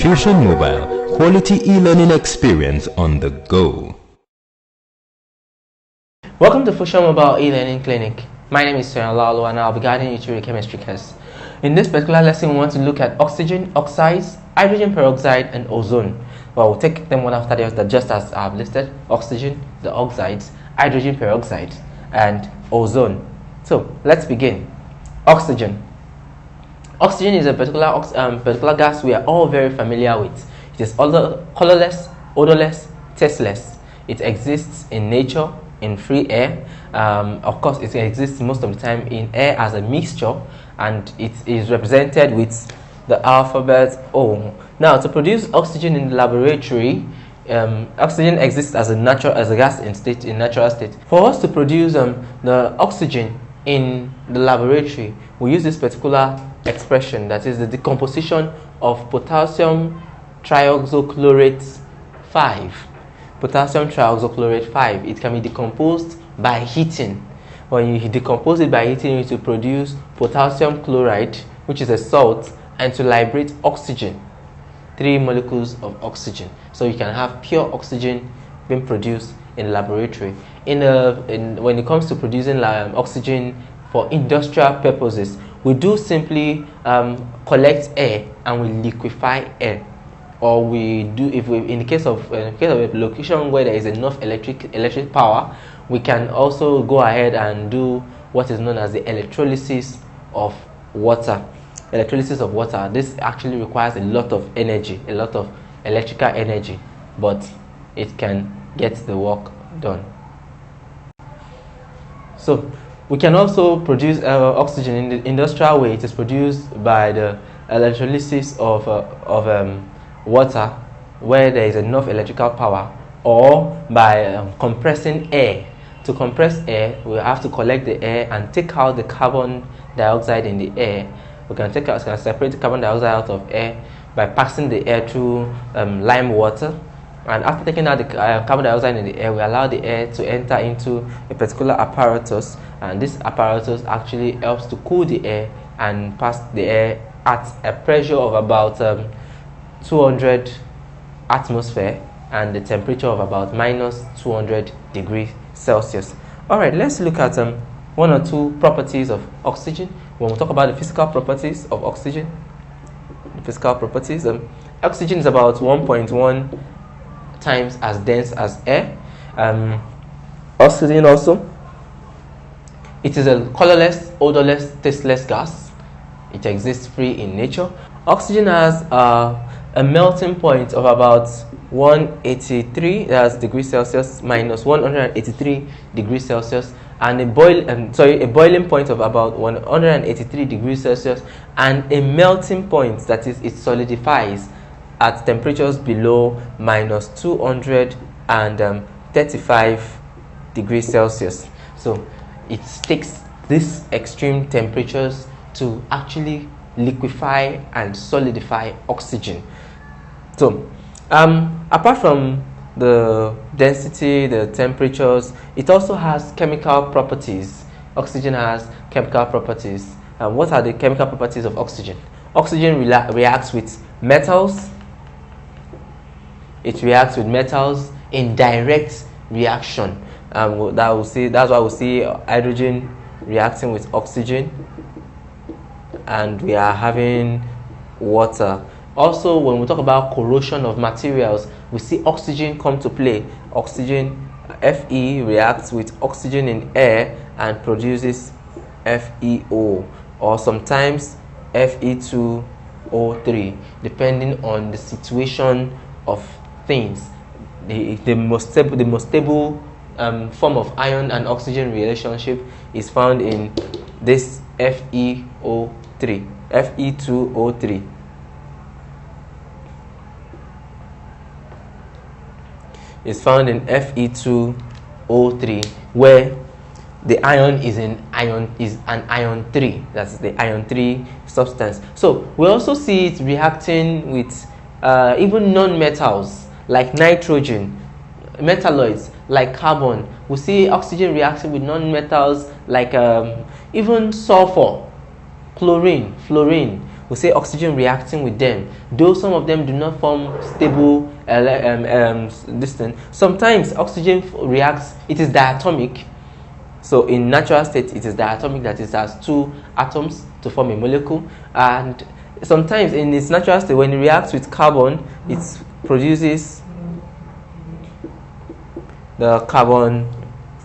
Fusion Mobile, quality e-learning experience on the go. Welcome to Fusion Mobile e-learning clinic. My name is Soyan Lalo and I'll be guiding you through the chemistry course. In this particular lesson, we want to look at oxygen, oxides, hydrogen peroxide, and ozone. Well, we'll take them one after the other, just as I've listed: oxygen, the oxides, hydrogen peroxide, and ozone. So let's begin. Oxygen. Oxygen is a particular gas we are all very familiar with. It is colorless, odorless, tasteless. It exists in nature, in free air. Of course, it exists most of the time in air as a mixture, and it is represented with the alphabet O. Now, to produce oxygen in the laboratory, oxygen exists as a gas in natural state. For us to produce the oxygen in the laboratory, we use this particular expression, that is the decomposition of potassium trioxochlorate 5. Potassium trioxochlorate 5. It can be decomposed by heating. When you decompose it by heating, it will produce potassium chloride, which is a salt, and to liberate oxygen, 3 molecules of oxygen. So you can have pure oxygen being produced in the laboratory. When it comes to producing oxygen for industrial purposes, we do simply collect air and we liquefy air. Or we do, in the case of a location where there is enough electric power, we can also go ahead and do what is known as the electrolysis of water. This actually requires a lot of energy, a lot of electrical energy, but it can get the work done. So we can also produce oxygen in the industrial way. It is produced by the electrolysis of water, where there is enough electrical power, or by compressing air. To compress air, we have to collect the air and take out the carbon dioxide in the air. We can separate the carbon dioxide out of air by passing the air through lime water. And after taking out the carbon dioxide in the air, we allow the air to enter into a particular apparatus, and this apparatus actually helps to cool the air and pass the air at a pressure of about 200 atmosphere and the temperature of about minus 200 degrees Celsius. Alright, let's look at one or two properties of oxygen. When we talk about the physical properties of oxygen, oxygen is about 1.1 times as dense as air. Oxygen also, it is a colorless, odorless, tasteless gas. It exists free in nature. Oxygen has a melting point of about 183 degrees Celsius minus 183 degrees Celsius, and a boiling point of about 183 degrees Celsius, and a melting point, that is, it solidifies at temperatures below minus 235 degrees Celsius. So it takes these extreme temperatures to actually liquefy and solidify oxygen. So apart from the density, the temperatures, it also has chemical properties. Oxygen has chemical properties. What are the chemical properties of oxygen? Oxygen reacts with metals. It reacts with metals in direct reaction. That's why we see hydrogen reacting with oxygen, and we are having water. Also, when we talk about corrosion of materials, we see oxygen come to play. Oxygen, Fe, reacts with oxygen in air and produces FeO, or sometimes Fe2O3, depending on the situation of things. The most stable form of ion and oxygen relationship is found in this Fe2O3. Is found in Fe2O3, where the ion is an ion 3. That's the ion 3 substance. So we also see it reacting with even non-metals like nitrogen, metalloids like carbon. We see oxygen reacting with non-metals like even sulfur, chlorine, fluorine. we say oxygen reacting with them, though some of them do not form stable sometimes oxygen reacts, it is diatomic. So in natural state it is diatomic, that it has two atoms to form a molecule, and sometimes in its natural state when it reacts with carbon, it produces the carbon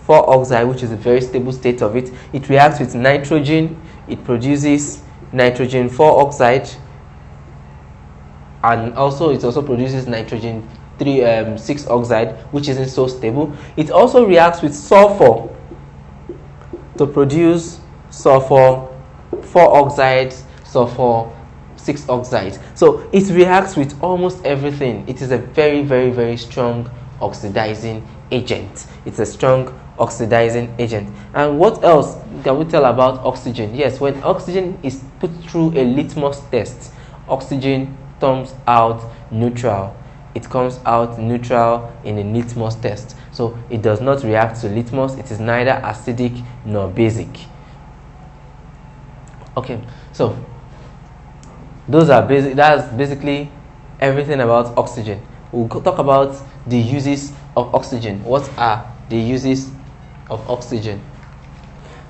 4 oxide, which is a very stable state of it. It reacts with nitrogen, it produces nitrogen 4 oxide, and also it also produces nitrogen 6 oxide, which isn't so stable. It also reacts with sulfur to produce sulfur 4 oxides, sulfur 6 oxides. So it reacts with almost everything. It is a very, very, very strong oxidizing agent. It's a strong oxidizing agent. And what else can we tell about oxygen? Yes, when oxygen is put through a litmus test, oxygen comes out neutral. It comes out neutral in a litmus test. So it does not react to litmus. It is neither acidic nor basic. Okay, so those are basic. That's basically everything about oxygen. We'll talk about the uses of oxygen. What are the uses of oxygen?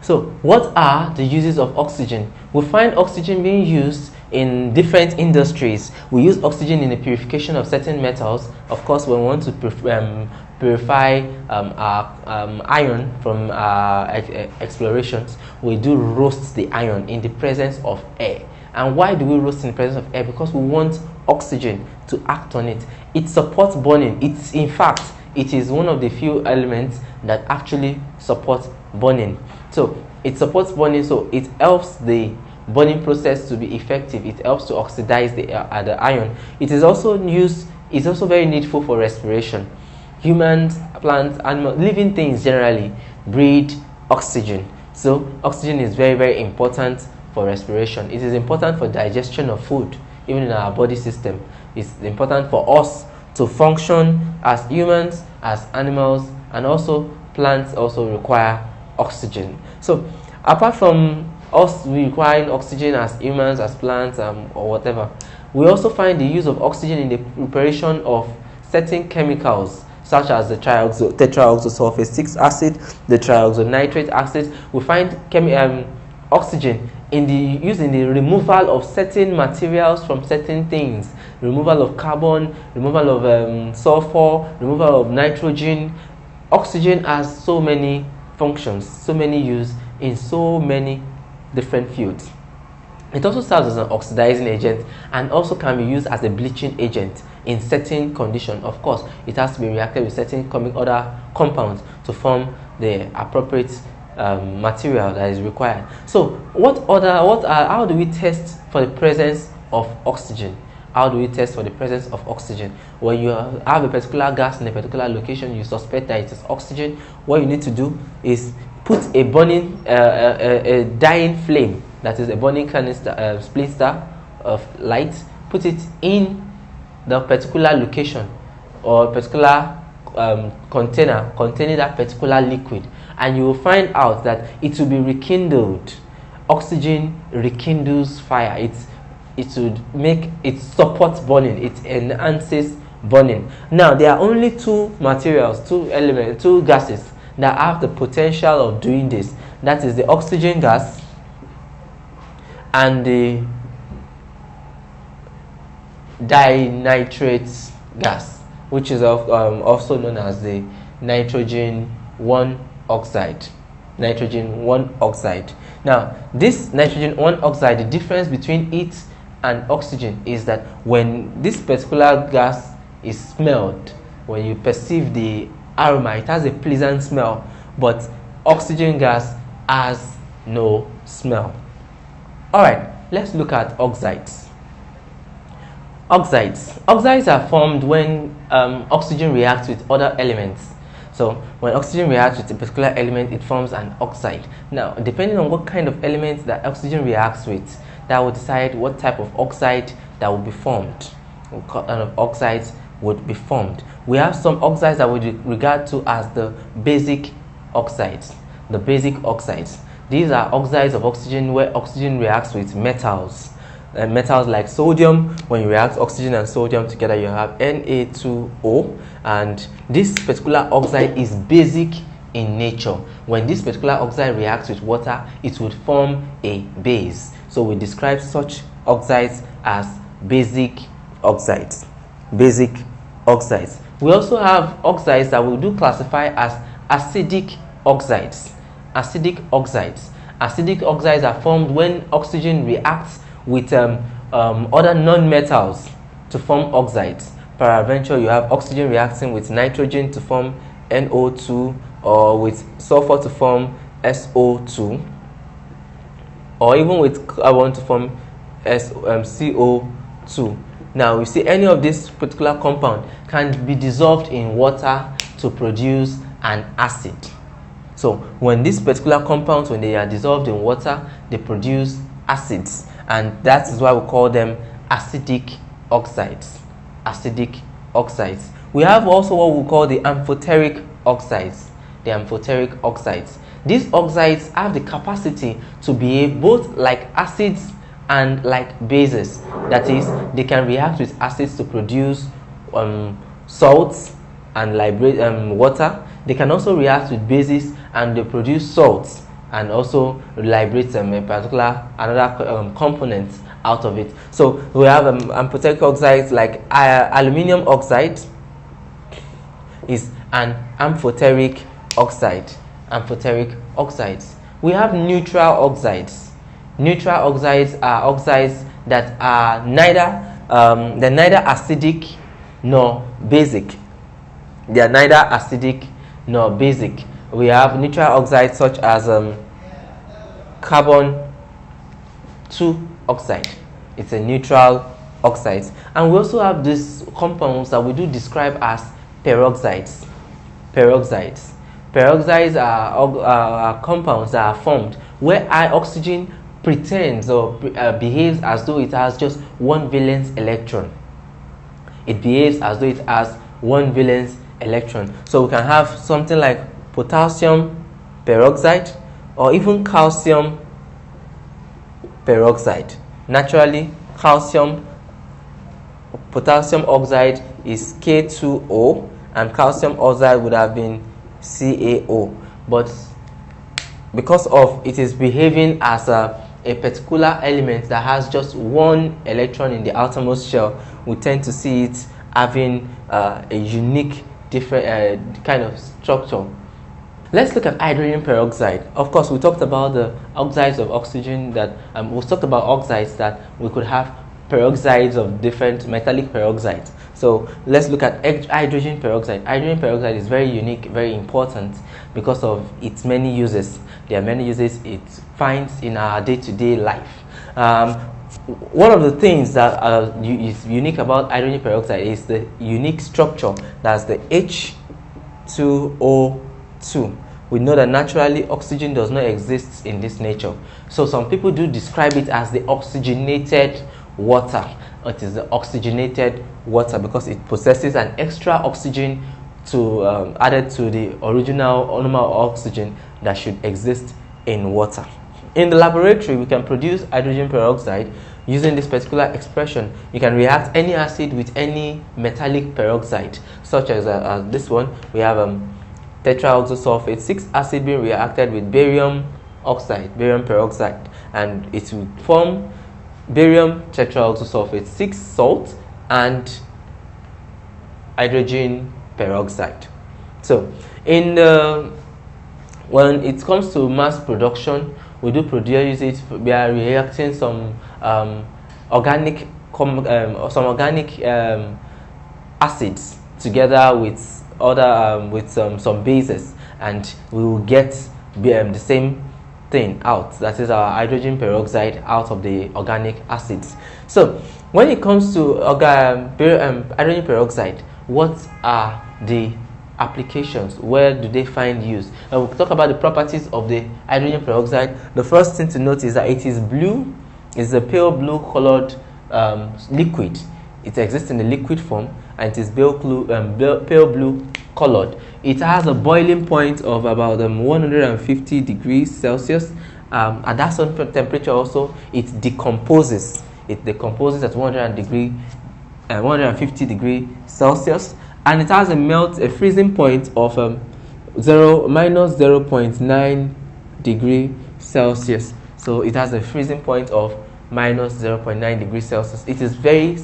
So what are the uses of oxygen? We find oxygen being used in different industries. We use oxygen in the purification of certain metals. Of course, when we want to purify our iron from explorations, we do roast the iron in the presence of air. And why do we roast in the presence of air? Because we want oxygen to act on it. It supports burning. In fact, it is one of the few elements that actually supports burning. So it supports burning, so it helps the burning process to be effective. It helps to oxidize the iron. It is also used, it's also very needful for respiration. Humans, plants, animals, living things generally breathe oxygen. So oxygen is very, very important for respiration. It is important for digestion of food, even in our body system. It's important for us to function as humans, as animals, and also plants also require oxygen. So apart from us requiring oxygen as humans, as plants, or whatever, we also find the use of oxygen in the preparation of certain chemicals, such as the tetraoxosulfate 6 acid, the trioxonitrate acid. We find oxygen in the removal of certain materials from certain things, removal of carbon, removal of sulfur, removal of nitrogen. Oxygen has so many functions, so many uses in so many different fields. It also serves as an oxidizing agent and also can be used as a bleaching agent in certain conditions. Of course, it has to be reacted with certain other compounds to form the appropriate material that is required. So how do we test for the presence of oxygen? How do we test for the presence of oxygen? When you have a particular gas in a particular location, you suspect that it is oxygen. What you need to do is put a burning, a dying flame, that is a burning canister, splinter of light, put it in the particular location or particular container containing that particular liquid, and you will find out that it will be rekindled. Oxygen rekindles fire. It supports burning. It enhances burning. Now there are only two materials, two gases that have the potential of doing this. That is the oxygen gas and the dinitrate gas, which is also known as the nitrogen 1 oxide. Nitrogen 1 oxide. Now, this nitrogen 1 oxide, the difference between it and oxygen is that when this particular gas is smelled, when you perceive the aroma, it has a pleasant smell, but oxygen gas has no smell. Alright, let's look at oxides. Oxides are formed when oxygen reacts with other elements. So when oxygen reacts with a particular element, it forms an oxide. Now, depending on what kind of element that oxygen reacts with, that will decide what type of oxide that will be formed. What kind of oxides would be formed. We have some oxides that we regard to as the basic oxides. The basic oxides. These are oxides of oxygen where oxygen reacts with metals. metals like sodium. When you react oxygen and sodium together, you have Na2O, and this particular oxide is basic in nature. When this particular oxide reacts with water, it would form a base. So we describe such oxides as basic oxides. Basic oxides. We also have oxides that we do classify as acidic oxides. Acidic oxides. Acidic oxides are formed when oxygen reacts with other non-metals to form oxides. Peradventure, you have oxygen reacting with nitrogen to form NO2, or with sulfur to form SO2, or even with carbon to form CO2. Now, you see any of this particular compound can be dissolved in water to produce an acid. So when these particular compounds, when they are dissolved in water, they produce acids, and that is why we call them acidic oxides. Acidic oxides. We have also what we call the amphoteric oxides. The amphoteric oxides. These oxides have the capacity to behave both like acids and like bases. That is, they can react with acids to produce salts and liberate water. They can also react with bases and they produce salts and also liberate a particular another component out of it. So we have amphoteric oxides like aluminium oxide is an amphoteric oxide. Amphoteric oxides. We have neutral oxides. Neutral oxides are oxides that are they're neither acidic nor basic. They are neither acidic nor basic. We have neutral oxides such as carbon 2 oxide. It's a neutral oxide. And we also have these compounds that we do describe as peroxides. Peroxides. Peroxides are compounds that are formed where oxygen pretends or behaves as though it has just one valence electron. It behaves as though it has one valence electron. So we can have something like potassium peroxide or even calcium peroxide. Naturally, potassium oxide is K2O and calcium oxide would have been CaO. But because of it is behaving as a particular element that has just one electron in the outermost shell, we tend to see it having a unique different kind of structure. Let's look at hydrogen peroxide. Of course, we talked about the oxides of oxygen that we talked about oxides that we could have peroxides of different metallic peroxides. So let's look at hydrogen peroxide. Hydrogen peroxide is very unique, very important because of its many uses. There are many uses it finds in our day-to-day life. One of the things that is unique about hydrogen peroxide is the unique structure. That's the H2O2. We know that naturally oxygen does not exist in this nature. So some people do describe it as the oxygenated water. It is the oxygenated water because it possesses an extra oxygen to added to the original normal oxygen that should exist in water. In the laboratory, we can produce hydrogen peroxide using this particular expression. You can react any acid with any metallic peroxide, such as this one. We have tetraoxosulfate 6 acid being reacted with barium oxide, barium peroxide, and it will form barium tetraoxosulfate 6 salt and hydrogen peroxide. So when it comes to mass production, we do produce it. We are reacting some organic acids together with other some bases, and we will get the same thing out. That is our hydrogen peroxide out of the organic acids. So when it comes to hydrogen peroxide, what are the applications? Where do they find use? And we'll talk about the properties of the hydrogen peroxide. The first thing to note is that it is blue. It's a pale blue colored liquid. It exists in the liquid form and it is pale blue colored. It has a boiling point of about 150 degrees Celsius. At that certain temperature also, it decomposes. It decomposes at 150 degrees Celsius, and it has a freezing point of minus 0.9 degree Celsius. So it has a freezing point of minus 0.9 degrees Celsius. It is very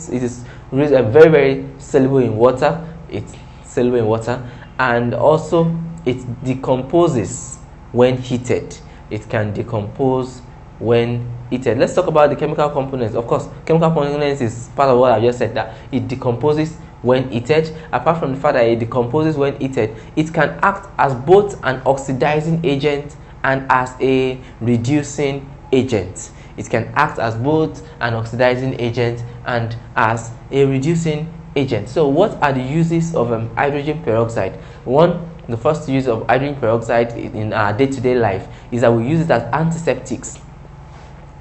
soluble in water. It's soluble in water, and also it decomposes when heated. It can decompose when heated. Let's talk about the chemical components. Of course, chemical components is part of what I just said, that it decomposes when heated. Apart from the fact that it decomposes when heated, it can act as both an oxidizing agent and as a reducing agent. It can act as both an oxidizing agent and as a reducing agent. So what are the uses of hydrogen peroxide? The first use of hydrogen peroxide in our day-to-day life is that we use it as antiseptics.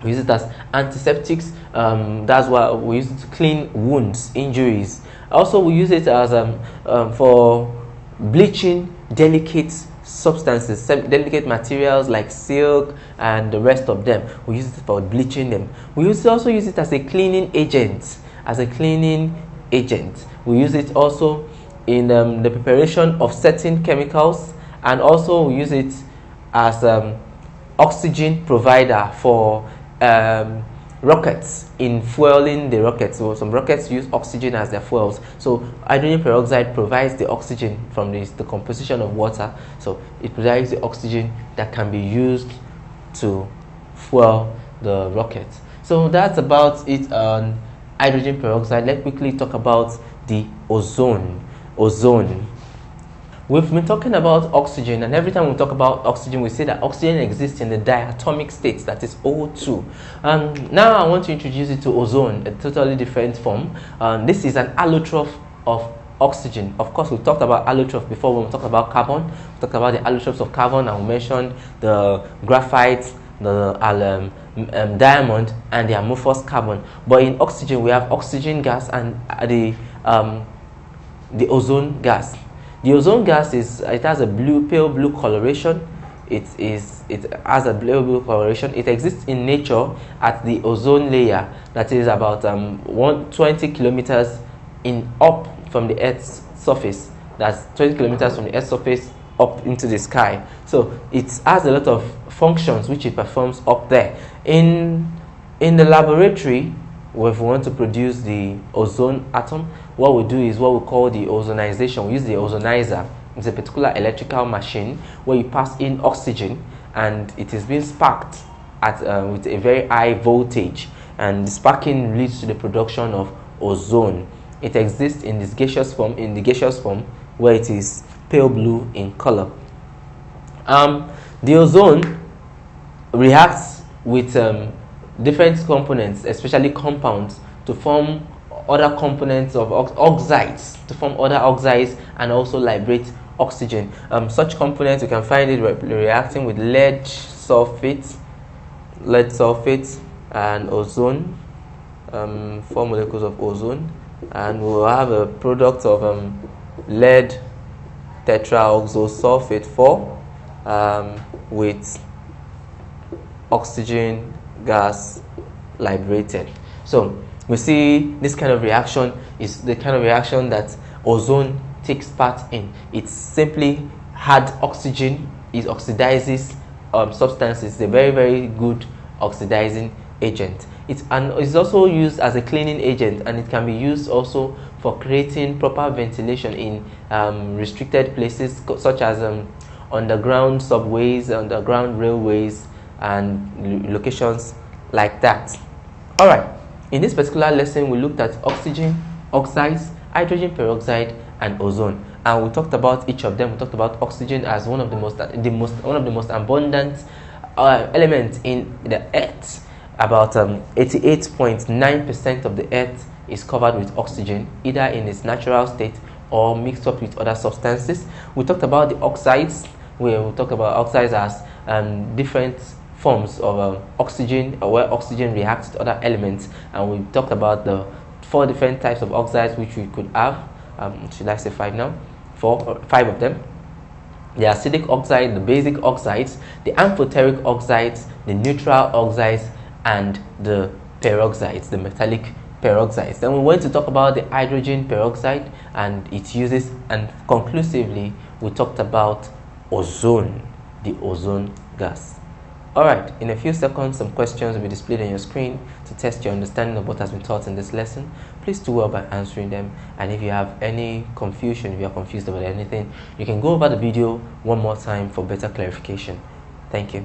That's why we use it to clean wounds, injuries. Also, we use it as for bleaching delicate substances, delicate materials like silk and the rest of them. We use it for bleaching them. We also use it as a cleaning agent. We use it also in the preparation of certain chemicals, and also we use it as oxygen provider for rockets, in fueling the rockets. So some rockets use oxygen as their fuels. So hydrogen peroxide provides the oxygen from the composition of water. So it provides the oxygen that can be used to fuel the rocket. So that's about it on hydrogen peroxide. Let's quickly talk about the ozone. We've been talking about oxygen, and every time we talk about oxygen, we say that oxygen exists in the diatomic state, that is O2. Now I want to introduce you to ozone, a totally different form. This is an allotroph of oxygen. Of course, we talked about allotroph before when we talked about carbon. We talked about the allotrophs of carbon, and we mentioned the graphite, the diamond, and the amorphous carbon. But in oxygen, we have oxygen gas and the ozone gas. The ozone gas has a pale blue coloration. It has a pale blue coloration. It exists in nature at the ozone layer, that is about 120 kilometers up from the Earth's surface. That's 20 kilometers from the Earth's surface up into the sky. So it has a lot of functions which it performs up there. In the laboratory, if we want to produce the ozone atom, what we do is what we call the ozonization. We use the ozonizer. It's a particular electrical machine where you pass in oxygen, and it is being sparked with a very high voltage, and the sparking leads to the production of ozone. It exists in this gaseous form, where it is pale blue in color. The ozone reacts with different components, especially compounds, to form other components of oxides, and also liberate oxygen. Such components, you can find it reacting with lead sulfate and ozone, 4 molecules of ozone, and we'll have a product of lead tetraoxosulfate 4 with oxygen gas liberated. So we see this kind of reaction is the kind of reaction that ozone takes part in. It's simply had oxygen. It oxidizes substances. It's a very, very good oxidizing agent. It's also used as a cleaning agent, and it can be used also for creating proper ventilation in restricted places, such as underground subways, underground railways, and locations like that. All right. In this particular lesson, we looked at oxygen, oxides, hydrogen peroxide, and ozone, and we talked about each of them. We talked about oxygen as one of the most abundant elements in the Earth. About 88.9% of the Earth is covered with oxygen, either in its natural state or mixed up with other substances. We talked about the oxides, where we talked about oxides as different forms of oxygen, where oxygen reacts to other elements, and we talked about the 4 different types of oxides which we could have. Should I say 5 now? 4 or 5 of them. The acidic oxide, the basic oxides, the amphoteric oxides, the neutral oxides, and the peroxides, the metallic peroxides. Then we went to talk about the hydrogen peroxide and its uses, and conclusively we talked about ozone, the ozone gas. Alright, in a few seconds some questions will be displayed on your screen to test your understanding of what has been taught in this lesson. Please do well by answering them, and if you have any confusion, if you are confused about anything, you can go over the video one more time for better clarification. Thank you.